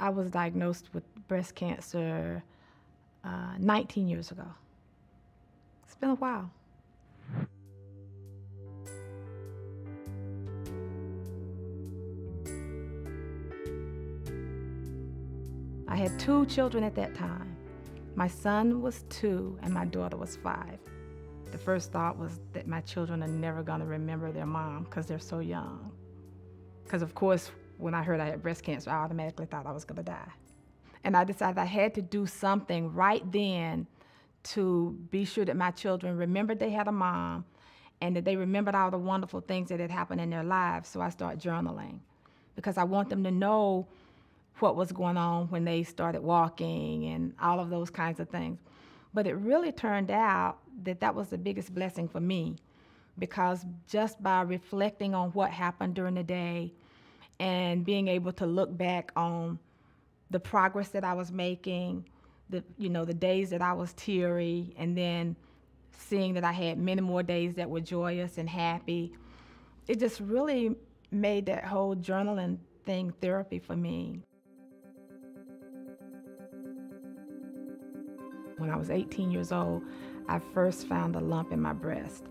I was diagnosed with breast cancer 19 years ago. It's been a while. I had 2 children at that time. My son was 2 and my daughter was 5. The first thought was that my children are never gonna remember their mom because they're so young. Because of course, when I heard I had breast cancer, I automatically thought I was gonna die. And I decided I had to do something right then to be sure that my children remembered they had a mom and that they remembered all the wonderful things that had happened in their lives. So I started journaling because I want them to know what was going on when they started walking and all of those kinds of things. But it really turned out that that was the biggest blessing for me, because just by reflecting on what happened during the day and being able to look back on the progress that I was making, the days that I was teary, and then seeing that I had many more days that were joyous and happy, it just really made that whole journaling thing therapy for me. When I was 18 years old, I first found a lump in my breast.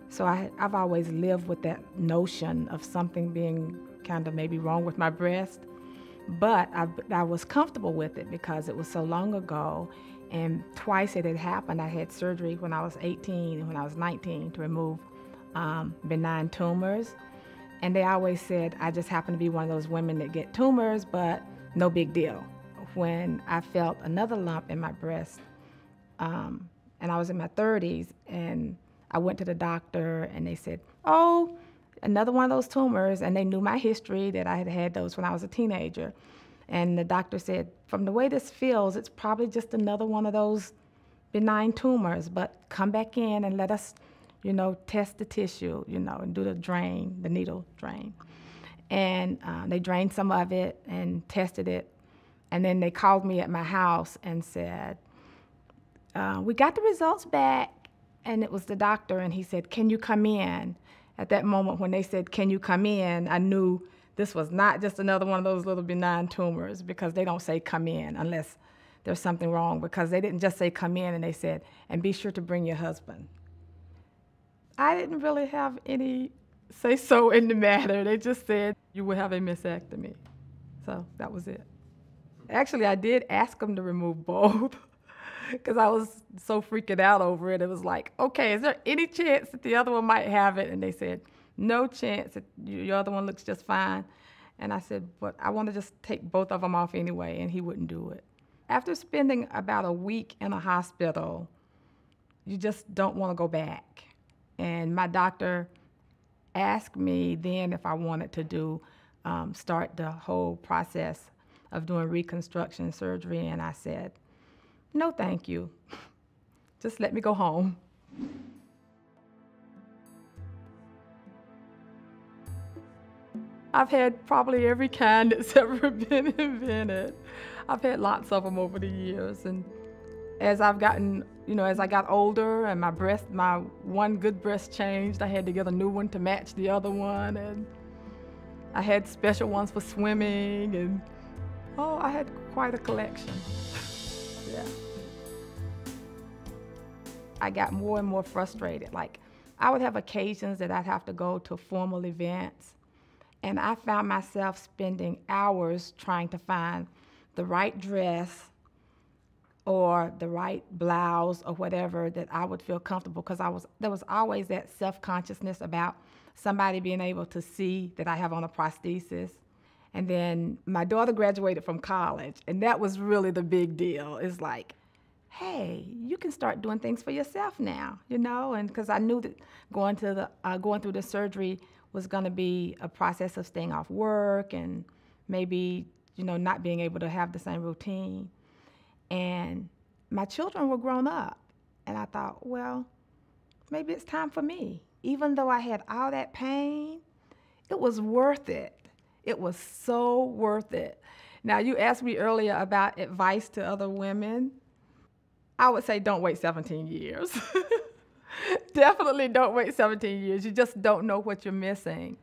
So I've always lived with that notion of something being kind of maybe wrong with my breast, but I was comfortable with it because it was so long ago, and twice it had happened. I had surgery when I was 18 and when I was 19 to remove benign tumors, and they always said I just happen to be one of those women that get tumors, but no big deal. When I felt another lump in my breast, and I was in my 30s, and I went to the doctor and they said, oh, another one of those tumors, and they knew my history that I had had those when I was a teenager. And the doctor said, from the way this feels, it's probably just another one of those benign tumors, but come back in and let us, test the tissue, and do the drain, the needle drain. And they drained some of it and tested it. And then they called me at my house and said, we got the results back. And it was the doctor, and he said, can you come in? At that moment when they said, can you come in, I knew this was not just another one of those little benign tumors, because they don't say come in unless there's something wrong, because they didn't just say come in, and they said, and be sure to bring your husband. I didn't really have any say-so in the matter. They just said, you will have a mastectomy. So that was it. Actually, I did ask them to remove both because I was so freaking out over it. It was like, okay, is there any chance that the other one might have it? And they said, no chance. Your other one looks just fine. And I said, but I want to just take both of them off anyway, and he wouldn't do it. After spending about a week in a hospital, you just don't want to go back. And my doctor asked me then if I wanted to start the whole process of doing reconstruction surgery, and I said, no, thank you. Just let me go home. I've had probably every kind that's ever been invented. I've had lots of them over the years, and as I've gotten, as I got older and my one good breast changed, I had to get a new one to match the other one, and I had special ones for swimming, and I had quite a collection. Yeah. I got more and more frustrated. Like, I would have occasions that I'd have to go to formal events, and I found myself spending hours trying to find the right dress or the right blouse or whatever that I would feel comfortable, because there was always that self-consciousness about somebody being able to see that I have on a prosthesis. And then my daughter graduated from college, and that was really the big deal. It's like, hey, you can start doing things for yourself now, and because I knew that going through the surgery was going to be a process of staying off work and maybe, not being able to have the same routine. And my children were grown up, and I thought, well, maybe it's time for me. Even though I had all that pain, it was worth it. It was so worth it. Now, you asked me earlier about advice to other women. I would say don't wait 17 years. Definitely don't wait 17 years. You just don't know what you're missing.